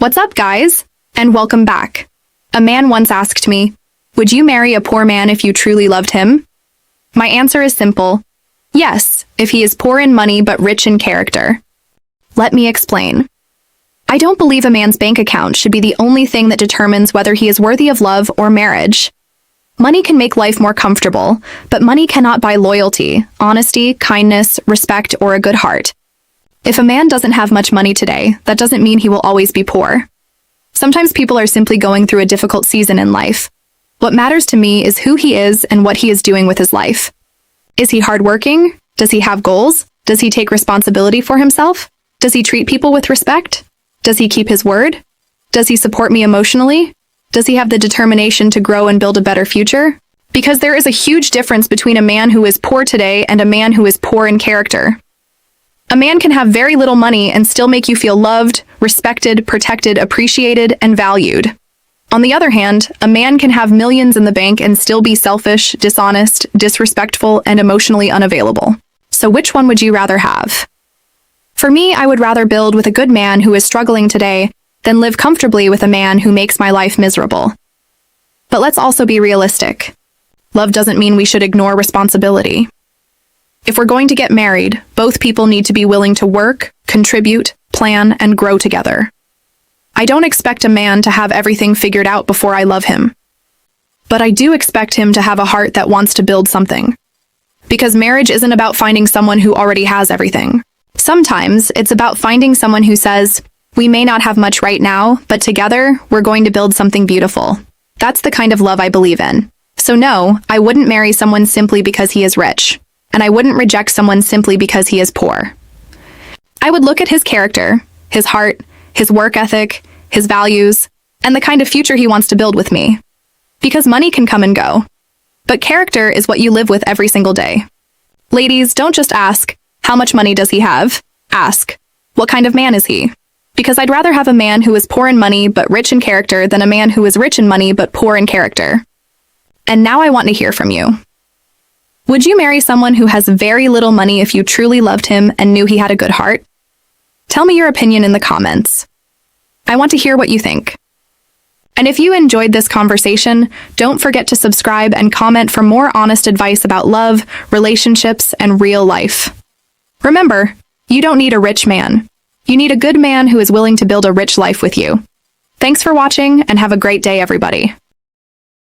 What's up, guys? And welcome back. A man once asked me, would you marry a poor man if you truly loved him? My answer is simple. Yes, if he is poor in money but rich in character. Let me explain. I don't believe a man's bank account should be the only thing that determines whether he is worthy of love or marriage. Money can make life more comfortable, but money cannot buy loyalty, honesty, kindness, respect, or a good heart. If a man doesn't have much money today, that doesn't mean he will always be poor. Sometimes people are simply going through a difficult season in life. What matters to me is who he is and what he is doing with his life. Is he hardworking? Does he have goals? Does he take responsibility for himself? Does he treat people with respect? Does he keep his word? Does he support me emotionally? Does he have the determination to grow and build a better future? Because there is a huge difference between a man who is poor today and a man who is poor in character. A man can have very little money and still make you feel loved, respected, protected, appreciated, and valued. On the other hand, a man can have millions in the bank and still be selfish, dishonest, disrespectful, and emotionally unavailable. So which one would you rather have? For me, I would rather build with a good man who is struggling today than live comfortably with a man who makes my life miserable. But let's also be realistic. Love doesn't mean we should ignore responsibility. If we're going to get married, both people need to be willing to work, contribute, plan, and grow together. I don't expect a man to have everything figured out before I love him. But I do expect him to have a heart that wants to build something. Because marriage isn't about finding someone who already has everything. Sometimes it's about finding someone who says, we may not have much right now, but together, we're going to build something beautiful. That's the kind of love I believe in. So no, I wouldn't marry someone simply because he is rich. And I wouldn't reject someone simply because he is poor. I would look at his character, his heart, his work ethic, his values, and the kind of future he wants to build with me. Because money can come and go. But character is what you live with every single day. Ladies, don't just ask, how much money does he have? Ask, what kind of man is he? Because I'd rather have a man who is poor in money but rich in character than a man who is rich in money but poor in character. And now I want to hear from you. Would you marry someone who has very little money if you truly loved him and knew he had a good heart? Tell me your opinion in the comments. I want to hear what you think. And if you enjoyed this conversation, don't forget to subscribe and comment for more honest advice about love, relationships, and real life. Remember, you don't need a rich man. You need a good man who is willing to build a rich life with you. Thanks for watching and have a great day, everybody.